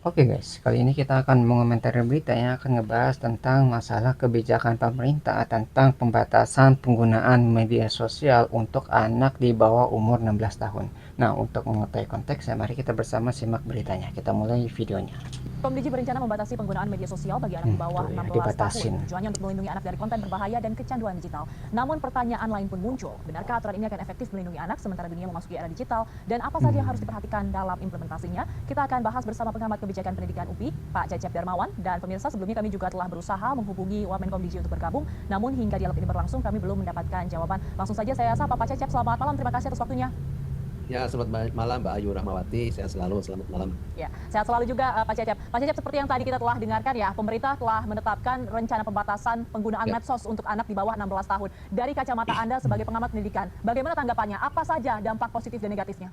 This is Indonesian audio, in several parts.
Oke guys, kali ini kita akan mengomentari berita yang akan ngebahas tentang masalah kebijakan pemerintah tentang pembatasan penggunaan media sosial untuk anak di bawah umur 16 tahun. Nah, untuk mengetahui konteksnya, mari kita bersama simak beritanya. Kita mulai videonya. Komdigi berencana membatasi penggunaan media sosial bagi anak di bawah Tuh ya, 16 tahun. dibatasin. Tujuannya untuk melindungi anak dari konten berbahaya dan kecanduan digital. Namun pertanyaan lain pun muncul. Benarkah aturan ini akan efektif melindungi anak sementara dunia memasuki era digital? Dan apa saja yang harus diperhatikan dalam implementasinya? Kita akan bahas bersama pengamat kebijakan pendidikan UPI, Pak Cecep Darmawan. Dan pemirsa, sebelumnya kami juga telah berusaha menghubungi Wamen Komdigi untuk bergabung. Namun hingga dialog ini berlangsung, kami belum mendapatkan jawaban. Langsung saja saya sapa Pak Cecep. Selamat malam, terima kasih atas waktunya. Ya, selamat malam Mbak Ayu Rahmawati. Sehat selalu. Selamat malam. Ya, sehat selalu juga Pak Cecep. Pak Cecep, seperti yang tadi kita telah dengarkan ya, pemerintah telah menetapkan rencana pembatasan penggunaan Ya. medsos untuk anak di bawah 16 tahun. Dari kacamata Anda sebagai pengamat pendidikan, bagaimana tanggapannya? Apa saja dampak positif dan negatifnya?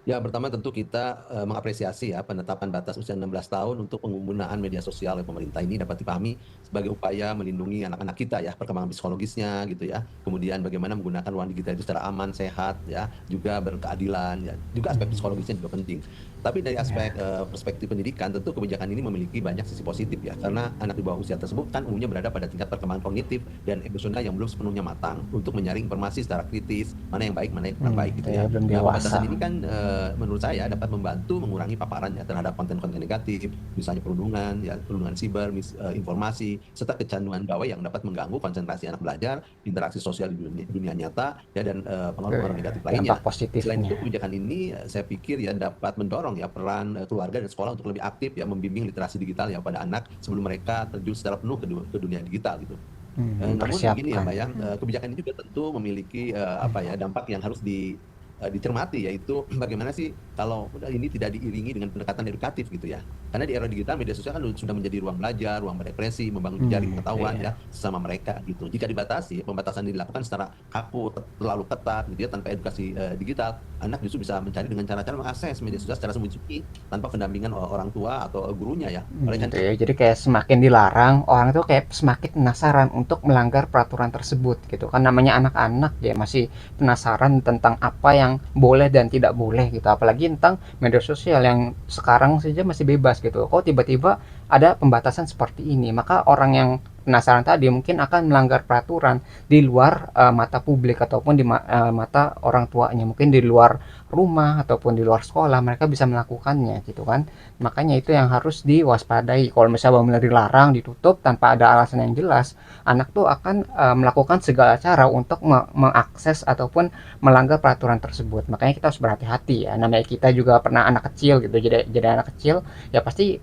Ya, pertama tentu kita mengapresiasi ya penetapan batas usia 16 tahun untuk penggunaan media sosial oleh pemerintah ini dapat dipahami sebagai upaya melindungi anak-anak kita ya, perkembangan psikologisnya gitu ya. Kemudian bagaimana menggunakan ruang digital itu secara aman, sehat ya, juga berkeadilan ya. Juga aspek psikologisnya juga penting. Tapi dari aspek perspektif pendidikan tentu kebijakan ini memiliki banyak sisi positif ya, karena anak di bawah usia tersebut kan umumnya berada pada tingkat perkembangan kognitif dan emosional yang belum sepenuhnya matang untuk menyaring informasi secara kritis, mana yang baik, mana yang kurang baik gitu Itu ya, ya. belum Nah, dewasa. pembatasan ini kan menurut saya dapat membantu mengurangi paparannya terhadap konten-konten negatif, misalnya perundungan, ya perundungan siber, informasi, serta kecanduan gawai yang dapat mengganggu konsentrasi anak belajar, interaksi sosial di dunia nyata, ya dan pengaruh-pengaruh negatif Dampak lainnya. Selain itu, positifnya. kebijakan ini saya pikir ya dapat mendorong ya peran keluarga dan sekolah untuk lebih aktif ya membimbing literasi digital ya pada anak sebelum mereka terjun secara penuh ke dunia digital gitu. Namun begini ya Mempersiapkan. Mbak ya, kebijakan ini juga tentu memiliki apa ya dampak yang harus dicermati, yaitu bagaimana sih kalau ini tidak diiringi dengan pendekatan edukatif gitu ya. Karena di era digital media sosial kan sudah menjadi ruang belajar, ruang berekspresi, membangun jejaring pengetahuan Iya. ya sesama mereka gitu. Jika dibatasi, pembatasan ini dilakukan secara kaku, terlalu ketat gitu ya tanpa edukasi digital, anak justru bisa mencari dengan cara-cara mengakses media sosial secara sembunyi tanpa pendampingan orang tua atau gurunya ya. Oleh Gitu karena ya. Jadi kayak semakin dilarang, orang tuh kayak semakin penasaran untuk melanggar peraturan tersebut gitu kan. Namanya anak-anak ya masih penasaran tentang apa yang boleh dan tidak boleh gitu. Apalagi tentang media sosial yang sekarang saja masih bebas gitu. Kok tiba-tiba ada pembatasan seperti ini? Maka orang yang penasaran tadi mungkin akan melanggar peraturan di luar mata publik ataupun di mata orang tuanya, mungkin di luar rumah ataupun di luar sekolah mereka bisa melakukannya gitu kan. Makanya itu yang harus diwaspadai. Kalau misalnya benar dilarang, ditutup tanpa ada alasan yang jelas, anak tuh akan melakukan segala cara untuk mengakses ataupun melanggar peraturan tersebut. Makanya kita harus berhati-hati ya. Namanya kita juga pernah anak kecil gitu, jadi anak kecil ya pasti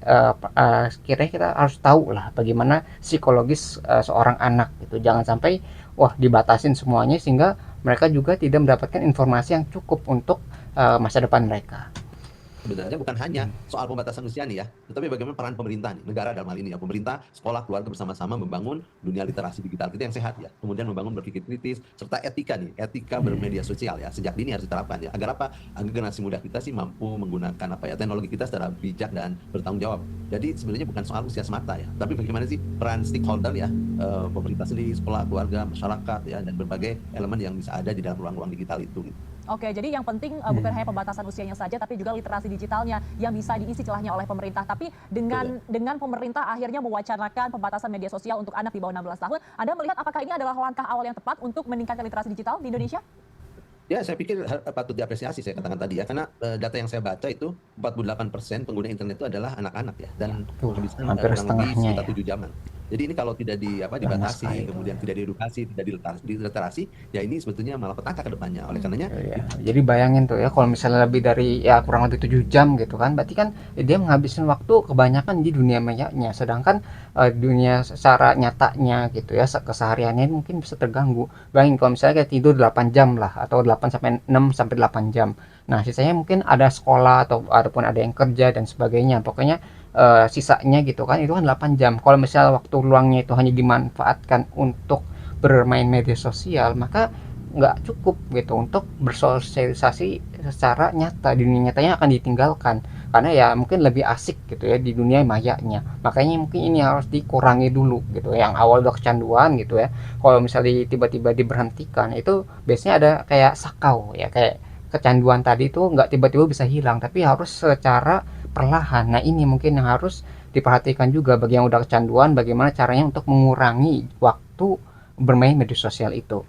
kiranya kita harus tahu lah bagaimana psikologis seorang anak gitu. Jangan sampai wah dibatasin semuanya sehingga mereka juga tidak mendapatkan informasi yang cukup untuk masa depan mereka. sebenarnya bukan hanya soal pembatasan usia nih ya, tetapi bagaimana peran pemerintah nih, negara dalam hal ini ya, pemerintah, sekolah, keluarga bersama-sama membangun dunia literasi digital kita yang sehat ya, kemudian membangun berpikir kritis, serta etika nih, etika bermedia sosial ya, sejak dini harus diterapkan ya, agar apa? Agar generasi muda kita sih mampu menggunakan apa ya, teknologi kita secara bijak dan bertanggung jawab. Jadi sebenarnya bukan soal usia semata ya, tapi bagaimana sih peran stakeholder ya, pemerintah sendiri, sekolah, keluarga, masyarakat ya, dan berbagai elemen yang bisa ada di dalam ruang-ruang digital itu. Oke, jadi yang penting bukan hanya pembatasan usianya saja, tapi juga literasi digitalnya yang bisa diisi celahnya oleh pemerintah. Tapi dengan pemerintah akhirnya mewacanakan pembatasan media sosial untuk anak di bawah 16 tahun, Anda melihat apakah ini adalah langkah awal yang tepat untuk meningkatkan literasi digital di Indonesia? Ya, saya pikir patut diapresiasi saya katakan tadi ya, karena data yang saya baca itu 48% pengguna internet itu adalah anak-anak ya, dan Tuh, menghabiskan hampir kurang lebih setengahnya sekitar ya. 7 jaman. Jadi ini kalau tidak Banyak sekali dibatasi, itu kemudian ya. tidak diedukasi, tidak diliterasi, ya ini sebetulnya malah petaka ke depannya. Oleh karenanya Ya, jadi bayangin tuh ya kalau misalnya lebih dari ya kurang lebih 7 jam gitu kan, berarti kan ya dia menghabiskan waktu kebanyakan di dunia mayanya, sedangkan dunia secara nyatanya gitu ya kesehariannya mungkin bisa terganggu. Bayangin kalau misalnya kayak tidur 8 jam lah atau 8 sampai 6 sampai 8 jam. Nah, sisanya mungkin ada sekolah atau ataupun ada yang kerja dan sebagainya. Pokoknya sisanya gitu kan itu kan 8 jam. Kalau misalnya waktu luangnya itu hanya dimanfaatkan untuk bermain media sosial, maka nggak cukup gitu untuk bersosialisasi secara nyata. Di dunia nyatanya akan ditinggalkan karena ya mungkin lebih asik gitu ya di dunia mayanya. Makanya mungkin ini harus dikurangi dulu gitu, yang awal udah kecanduan gitu ya, kalau misalnya tiba-tiba diberhentikan itu biasanya ada kayak sakau ya, kayak kecanduan tadi itu nggak tiba-tiba bisa hilang tapi harus secara perlahan. Nah, ini mungkin yang harus diperhatikan juga bagi yang udah kecanduan, bagaimana caranya untuk mengurangi waktu bermain media sosial itu.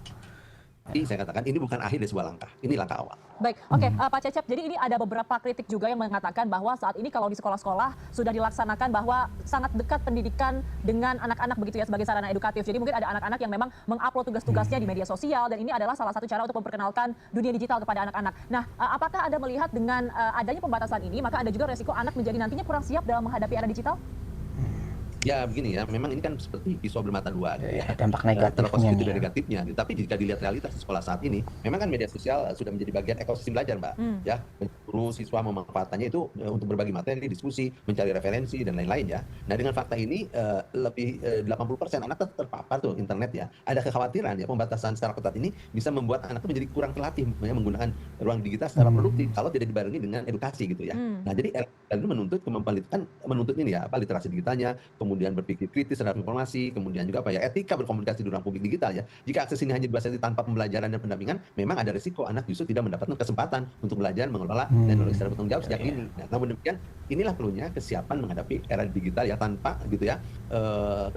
Tapi saya katakan ini bukan akhir dari sebuah langkah, ini langkah awal. Baik, oke, Pak Cecep, jadi ini ada beberapa kritik juga yang mengatakan bahwa saat ini kalau di sekolah-sekolah sudah dilaksanakan bahwa sangat dekat pendidikan dengan anak-anak begitu ya sebagai sarana edukatif. Jadi mungkin ada anak-anak yang memang mengupload tugas-tugasnya di media sosial dan ini adalah salah satu cara untuk memperkenalkan dunia digital kepada anak-anak. Nah, apakah Anda melihat dengan adanya pembatasan ini, maka ada juga resiko anak menjadi nantinya kurang siap dalam menghadapi era digital? Ya begini ya, memang ini kan seperti pisau bermata dua gitu ya. Dampak Terlepas negatifnya positif nih dan ya. negatifnya gitu. Tapi jika dilihat realitas di sekolah saat ini, memang kan media sosial sudah menjadi bagian ekosistem belajar, Mbak. Ya, guru siswa memanfaatkannya itu untuk berbagi materi, diskusi, mencari referensi dan lain-lain ya. Nah, dengan fakta ini lebih 80% anak terpapar tuh internet ya. Ada kekhawatiran ya pembatasan secara ketat ini bisa membuat anak itu menjadi kurang terlatih ya, menggunakan ruang digital secara produktif kalau tidak dibarengi dengan edukasi gitu ya. Nah, jadi itu menuntut kemampuan menuntut ini ya, apa literasi digitalnya, kemudian berpikir kritis terhadap informasi, kemudian juga apa ya, etika berkomunikasi di ruang publik digital ya. Jika akses ini hanya dibatasi tanpa pembelajaran dan pendampingan, memang ada risiko anak justru tidak mendapatkan kesempatan untuk belajar mengelola teknologi secara bertanggung jawab sejak dini. Nah, namun demikian, inilah perlunya kesiapan menghadapi era digital ya tanpa gitu ya.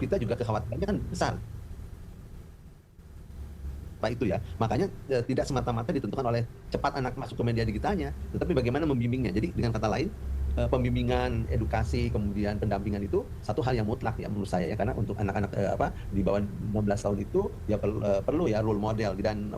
Kita juga kekhawatirannya kan besar. Itu ya. Makanya tidak semata-mata ditentukan oleh cepat anak masuk ke media digitalnya, tetapi bagaimana membimbingnya. Jadi dengan kata lain, pembimbingan, edukasi, kemudian pendampingan itu satu hal yang mutlak ya menurut saya ya, karena untuk anak-anak di bawah 16 tahun itu ya perlu ya role model dan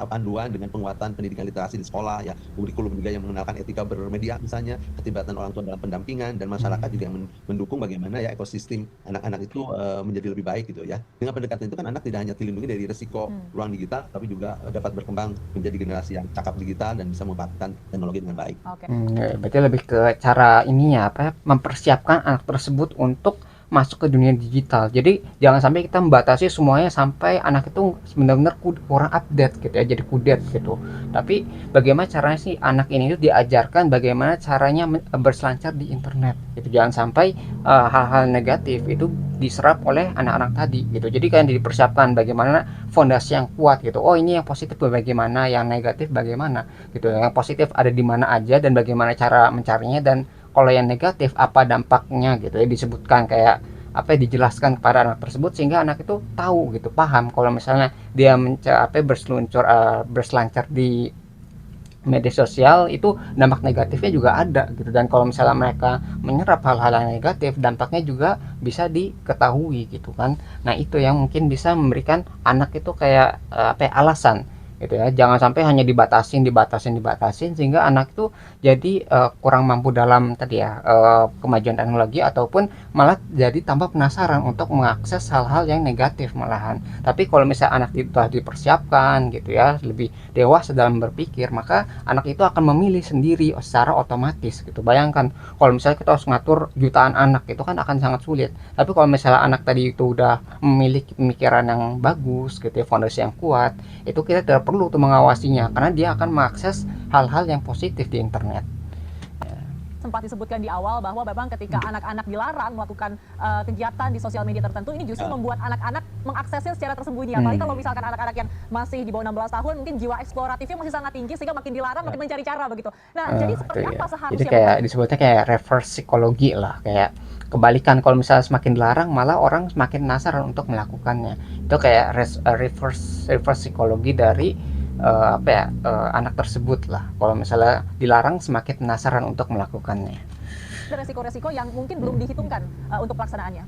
panduan dengan penguatan pendidikan literasi di sekolah ya, kurikulum juga yang mengenalkan etika bermedia misalnya, keterlibatan orang tua dalam pendampingan dan masyarakat juga yang mendukung bagaimana ya ekosistem anak-anak itu menjadi lebih baik gitu ya. Dengan pendekatan itu kan anak tidak hanya dilindungi dari risiko ruang digital, tapi juga dapat berkembang menjadi generasi yang cakap digital dan bisa memanfaatkan teknologi dengan baik. Oke. Berarti lebih ke cara ini ya, apa ya, mempersiapkan anak tersebut untuk masuk ke dunia digital. Jadi jangan sampai kita membatasi semuanya sampai anak itu benar-benar kurang update gitu ya, jadi kudet gitu. Tapi bagaimana caranya sih anak ini itu diajarkan bagaimana caranya berselancar di internet gitu. Jangan sampai hal-hal negatif itu diserap oleh anak-anak tadi gitu. Jadi kan dipersiapkan bagaimana fondasi yang kuat gitu. Oh, ini yang positif bagaimana, yang negatif bagaimana gitu. Yang positif ada di mana aja dan bagaimana cara mencarinya, dan kalau yang negatif apa dampaknya gitu ya, disebutkan kayak apa ya, dijelaskan kepada anak tersebut sehingga anak itu tahu gitu, paham kalau misalnya dia berselancar di media sosial itu dampak negatifnya juga ada gitu, dan kalau misalnya mereka menyerap hal-hal yang negatif dampaknya juga bisa diketahui gitu kan. Nah, itu yang mungkin bisa memberikan anak itu kayak alasan gitu ya, jangan sampai hanya dibatasin sehingga anak itu jadi kurang mampu dalam tadi ya, kemajuan teknologi, ataupun malah jadi tambah penasaran untuk mengakses hal-hal yang negatif malahan. Tapi kalau misalnya anak itu telah dipersiapkan gitu ya, lebih dewasa dalam berpikir, maka anak itu akan memilih sendiri secara otomatis gitu. Bayangkan kalau misalnya kita harus ngatur jutaan anak, itu kan akan sangat sulit. Tapi kalau misalnya anak tadi itu udah memiliki pemikiran yang bagus gitu ya, fondasi yang kuat, itu kita tidak perlu tuh mengawasinya karena dia akan mengakses hal-hal yang positif di internet. Sempat disebutkan di awal bahwa memang ketika anak-anak dilarang melakukan kegiatan di sosial media tertentu, ini justru membuat anak-anak mengaksesnya secara tersembunyi. Apalagi kalau misalkan anak-anak yang masih di bawah 16 tahun, mungkin jiwa eksploratifnya masih sangat tinggi sehingga makin dilarang makin mencari cara begitu. Nah, jadi seperti apa seharusnya? Jadi kayak disebutnya kayak reverse psikologi lah, kayak kebalikan, kalau misalnya semakin dilarang malah orang semakin penasaran untuk melakukannya. Itu kayak reverse psikologi dari anak tersebut lah. Kalau misalnya dilarang semakin penasaran untuk melakukannya. Resiko-resiko yang mungkin belum dihitungkan untuk pelaksanaannya.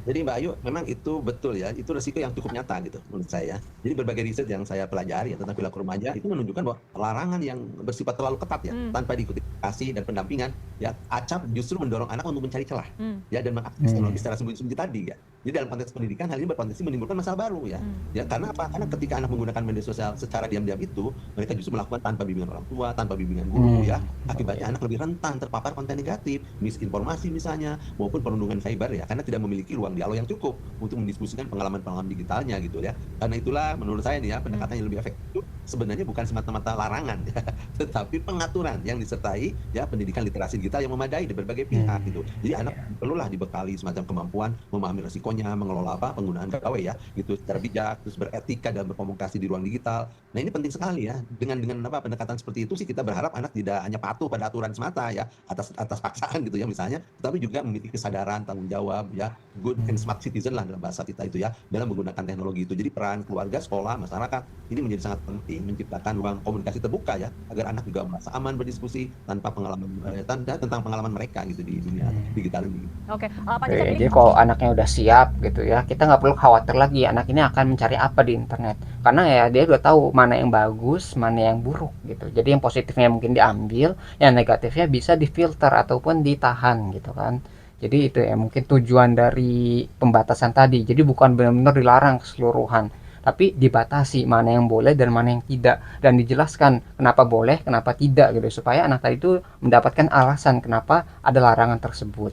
Jadi Mbak Ayu, memang itu betul ya, itu resiko yang cukup nyata gitu menurut saya. Jadi berbagai riset yang saya pelajari ya tentang perilaku remaja itu menunjukkan bahwa larangan yang bersifat terlalu ketat ya, tanpa diikuti edukasi dan pendampingan, ya acap justru mendorong anak untuk mencari celah ya dan mengakses teknologi secara sembunyi-sembunyi tadi ya. Jadi dalam konteks pendidikan hal ini berpotensi menimbulkan masalah baru ya. Ya karena apa? Karena ketika anak menggunakan media sosial secara diam-diam itu, mereka justru melakukan tanpa bimbingan orang tua, tanpa bimbingan guru ya. Akibatnya anak lebih rentan terpapar konten negatif, misinformasi misalnya, maupun perundungan cyber ya, karena tidak memiliki ruang dialog yang cukup untuk mendiskusikan pengalaman-pengalaman digitalnya gitu ya. Karena itulah menurut saya nih ya, pendekatan yang lebih efektif sebenarnya bukan semata-mata larangan ya, tetapi pengaturan yang disertai ya pendidikan literasi digital yang memadai di berbagai pihak gitu. Jadi anak Iya. perlulah dibekali semacam kemampuan memahami resikonya, mengelola penggunaan gawai ya gitu secara bijak, terus beretika dalam berkomunikasi di ruang digital. Nah, ini penting sekali ya. Dengan pendekatan seperti itu sih kita berharap anak tidak hanya patuh pada aturan semata ya, atas atas paksaan gitu ya misalnya, tetapi juga memiliki kesadaran, tanggung jawab ya, good and smart citizen lah dalam bahasa kita itu ya, dalam menggunakan teknologi itu. Jadi peran keluarga, sekolah, masyarakat ini menjadi sangat penting menciptakan ruang komunikasi terbuka ya, agar anak juga merasa aman berdiskusi tanpa pengalaman tentang pengalaman mereka gitu di dunia digital ini. Oke, Pak Oke, Cecep ini jadi kalau anaknya udah siap gitu ya, kita nggak perlu khawatir lagi anak ini akan mencari apa di internet. Karena ya dia udah tahu mana yang bagus, mana yang buruk gitu. Jadi yang positifnya mungkin diambil, yang negatifnya bisa difilter ataupun ditahan gitu kan. Jadi itu ya mungkin tujuan dari pembatasan tadi. Jadi bukan benar-benar dilarang keseluruhan, tapi dibatasi mana yang boleh dan mana yang tidak, dan dijelaskan kenapa boleh, kenapa tidak gitu, supaya anak tadi itu mendapatkan alasan kenapa ada larangan tersebut.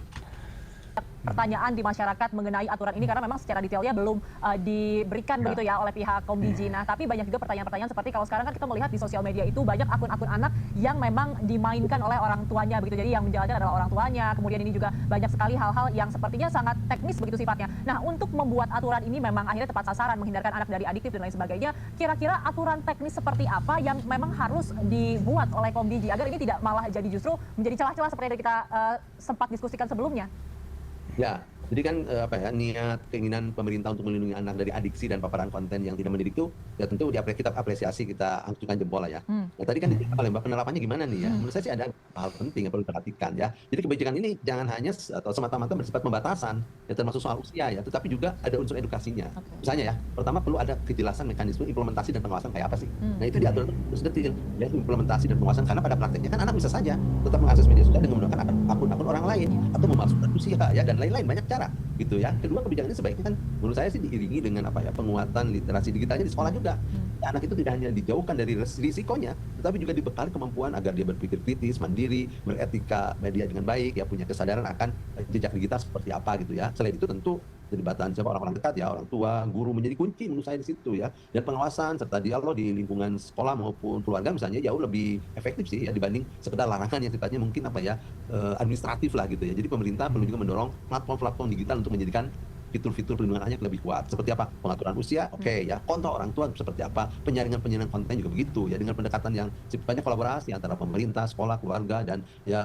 pertanyaan di masyarakat mengenai aturan ini karena memang secara detailnya belum diberikan Ya. begitu ya oleh pihak Komdiji. Nah, tapi banyak juga pertanyaan-pertanyaan seperti kalau sekarang kan kita melihat di sosial media itu banyak akun-akun anak yang memang dimainkan oleh orang tuanya begitu. Jadi yang menjalankan adalah orang tuanya. Kemudian ini juga banyak sekali hal-hal yang sepertinya sangat teknis begitu sifatnya. Nah, untuk membuat aturan ini memang akhirnya tepat sasaran, menghindarkan anak dari adiktif dan lain sebagainya. Kira-kira aturan teknis seperti apa yang memang harus dibuat oleh Komdiji agar ini tidak malah jadi justru menjadi celah-celah seperti yang kita sempat diskusikan sebelumnya? Ya, jadi kan apa ya, niat keinginan pemerintah untuk melindungi anak dari adiksi dan paparan konten yang tidak mendidik itu ya tentu kita apresiasi, kita angkukan jempol lah ya. Hmm. Nah, tadi kan ditanya Mbak, penerapannya gimana nih ya? Menurut saya sih ada hal penting yang perlu diperhatikan ya. Jadi kebijakan ini jangan hanya atau semata-mata bersifat pembatasan ya, termasuk soal usia ya, tetapi juga ada unsur edukasinya. Oke. Misalnya ya, pertama perlu ada kejelasan mekanisme implementasi dan pengawasan kayak apa sih. Hmm. Nah, itu diatur terus detil ya, implementasi dan pengawasan, karena pada prakteknya kan anak bisa saja tetap mengakses media sosial dengan menggunakan akun-akun orang lain atau memasukkan usia ya dan lain-lain, banyak cara gitu ya. Kedua, kebijakan ini sebaiknya kan menurut saya sih diiringi dengan apa ya, penguatan literasi digitalnya di sekolah juga. Ya, anak itu tidak hanya dijauhkan dari risikonya, tetapi juga dibekali kemampuan agar dia berpikir kritis, mandiri, beretika media dengan baik, ya punya kesadaran akan jejak digital seperti apa gitu ya. Selain itu tentu keterlibatan siapa orang-orang dekat ya, orang tua, guru menjadi kunci menurut saya di situ ya. Dan pengawasan serta dialog di lingkungan sekolah maupun keluarga misalnya jauh lebih efektif sih ya dibanding sekedar larangan yang sifatnya mungkin apa ya, administratif lah gitu ya. Jadi pemerintah perlu juga mendorong platform-platform digital untuk menjadikan fitur-fitur perlindungan anak lebih kuat. Seperti apa? Pengaturan usia, oke ya. Kontrol orang tua seperti apa? Penyaringan konten juga begitu ya, dengan pendekatan yang sifatnya kolaborasi antara pemerintah, sekolah, keluarga, dan ya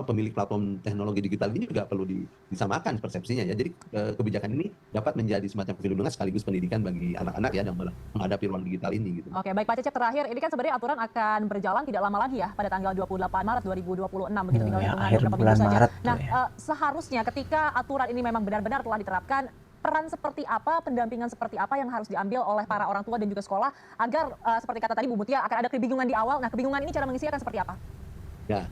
pemilik platform teknologi digital ini juga perlu disamakan persepsinya ya. Jadi kebijakan ini dapat menjadi semacam perlindungan sekaligus pendidikan bagi anak-anak ya dalam menghadapi ruang digital ini gitu. Oke, baik Pak Cecep, terakhir ini kan sebenarnya aturan akan berjalan tidak lama lagi ya pada tanggal 28 Maret 2026 begitu, tinggal Ya, hitungan akhir beberapa bulan minggu saja. Maret Nah, tuh ya. seharusnya ketika aturan ini memang benar-benar telah diterapkan, peran seperti apa, pendampingan seperti apa yang harus diambil oleh para orang tua dan juga sekolah agar seperti kata tadi Bu Mutia akan ada kebingungan di awal. Nah, kebingungan ini cara mengisinya akan seperti apa? Ya,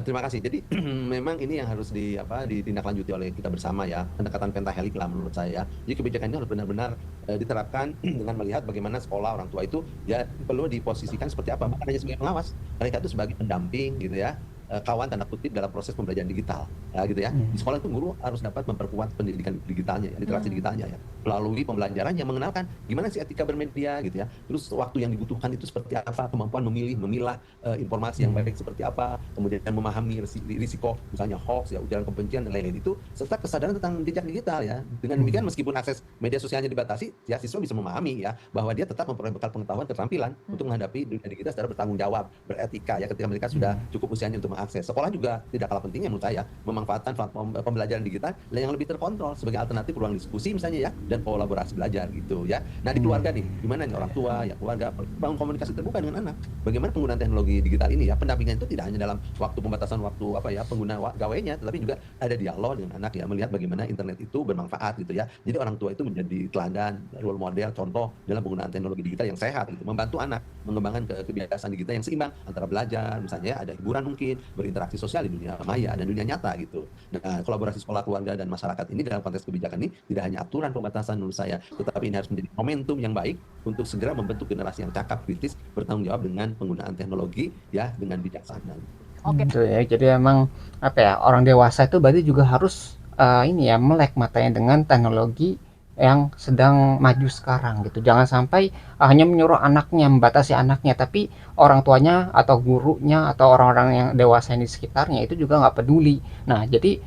terima kasih. Jadi memang ini yang harus ditindaklanjuti oleh kita bersama ya, pendekatan pentahelik lah menurut saya. Jadi kebijakan ini harus benar-benar diterapkan dengan melihat bagaimana sekolah, orang tua itu ya perlu diposisikan seperti apa, bukan hanya sebagai pengawas, mereka itu sebagai pendamping gitu ya, kawan tanda kutip dalam proses pembelajaran digital ya gitu ya. Di sekolah itu guru harus dapat memperkuat pendidikan digitalnya ya, literasi digitalnya ya, melalui pembelajaran yang mengenalkan gimana sih etika bermedia gitu ya, terus waktu yang dibutuhkan itu seperti apa, kemampuan memilah informasi yang baik seperti apa, kemudian memahami risiko misalnya hoax ya, ujaran kebencian dan lain-lain itu, serta kesadaran tentang jejak digital ya. Dengan demikian meskipun akses media sosialnya dibatasi, ya siswa bisa memahami ya bahwa dia tetap memperoleh bekal pengetahuan keterampilan untuk menghadapi dunia digital secara bertanggung jawab, beretika ya, ketika mereka sudah cukup usianya untuk mengakses. Sekolah juga tidak kalah pentingnya menurut saya memanfaatkan platform pembelajaran digital yang lebih terkontrol sebagai alternatif ruang diskusi misalnya ya, dan kolaborasi belajar gitu ya. Nah, di keluarga nih, gimana nih orang tua ya, keluarga bangun komunikasi terbuka dengan anak. Bagaimana penggunaan teknologi digital ini ya, pendampingan itu tidak hanya dalam waktu pembatasan waktu apa ya pengguna gawainya, tetapi juga ada dialog dengan anak ya, melihat bagaimana internet itu bermanfaat gitu ya. Jadi orang tua itu menjadi teladan, role model, contoh dalam penggunaan teknologi digital yang sehat gitu, membantu anak mengembangkan kebiasaan digital yang seimbang antara belajar misalnya ya, ada hiburan mungkin, berinteraksi sosial di dunia maya dan dunia nyata gitu. Nah, kolaborasi sekolah, keluarga, dan masyarakat ini dalam konteks kebijakan ini tidak hanya aturan pembatasan menurut saya, tetapi ini harus menjadi momentum yang baik untuk segera membentuk generasi yang cakap, kritis, bertanggung jawab dengan penggunaan teknologi ya dengan bijaksana. Oke. Gitu ya. Jadi emang apa ya, orang dewasa itu berarti juga harus ini ya melek matanya dengan teknologi yang sedang maju sekarang gitu. Jangan sampai hanya menyuruh anaknya, membatasi anaknya, tapi orang tuanya atau gurunya atau orang-orang yang dewasa di sekitarnya itu juga nggak peduli. Nah, jadi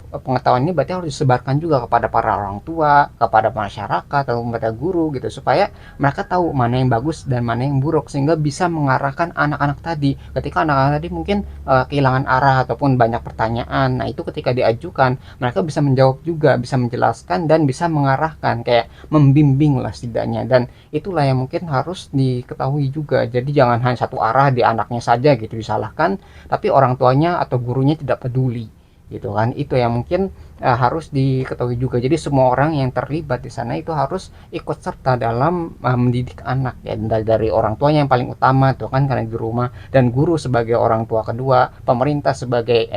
pengetahuan ini berarti harus disebarkan juga kepada para orang tua, kepada masyarakat atau kepada guru gitu, supaya mereka tahu mana yang bagus dan mana yang buruk, sehingga bisa mengarahkan anak-anak tadi. Ketika anak-anak tadi mungkin kehilangan arah ataupun banyak pertanyaan, nah itu ketika diajukan mereka bisa menjawab juga, bisa menjelaskan dan bisa mengarahkan, kayak membimbing lah setidaknya. Dan itulah yang mungkin harus diketahui juga. Jadi jangan hanya satu arah di anaknya saja gitu disalahkan, tapi orang tuanya atau gurunya tidak peduli gitu kan. Itu yang mungkin harus diketahui juga. Jadi semua orang yang terlibat di sana itu harus ikut serta dalam mendidik anak ya, dari orang tuanya yang paling utama tuh kan, karena di rumah, dan guru sebagai orang tua kedua, pemerintah sebagai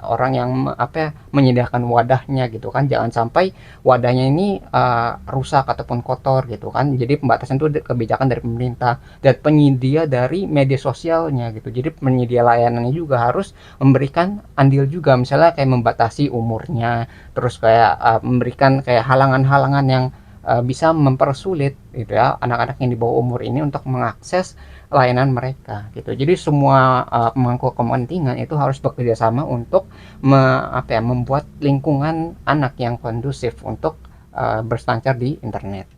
orang yang menyediakan wadahnya gitu kan. Jangan sampai wadahnya ini rusak ataupun kotor gitu kan. Jadi pembatasan itu kebijakan dari pemerintah dan penyedia dari media sosialnya gitu. Jadi penyedia layanannya juga harus memberikan andil juga, misalnya kayak membatasi umurnya, terus kayak memberikan kayak halangan-halangan yang bisa mempersulit gitu ya anak-anak yang di bawah umur ini untuk mengakses layanan mereka gitu. Jadi semua pemangku kepentingan itu harus bekerja sama untuk membuat lingkungan anak yang kondusif untuk berselancar di internet.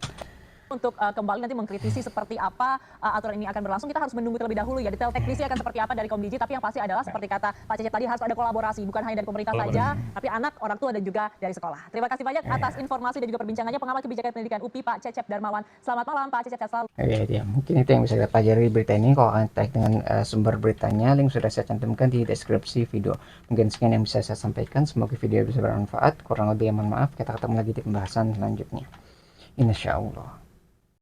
Untuk kembali nanti mengkritisi seperti apa aturan ini akan berlangsung, kita harus menunggu terlebih dahulu ya detail teknisnya akan seperti apa dari Komdigi. Tapi yang pasti adalah seperti kata Pak Cecep tadi, harus ada kolaborasi, bukan hanya dari pemerintah saja, tapi anak, orang tua, dan juga dari sekolah. Terima kasih banyak atas informasi dan juga perbincangannya, pengamat kebijakan pendidikan UPI Pak Cecep Darmawan. Selamat malam Pak Cecep, sehat selalu. Ya, mungkin itu yang bisa kita pelajari berita ini. Kalau kalian tertarik dengan sumber beritanya, link sudah saya cantumkan di deskripsi video. Mungkin sekian yang bisa saya sampaikan, semoga video bisa bermanfaat. Kurang lebih mohon maaf, kita ketemu lagi di pembahasan selanjutnya, insyaallah.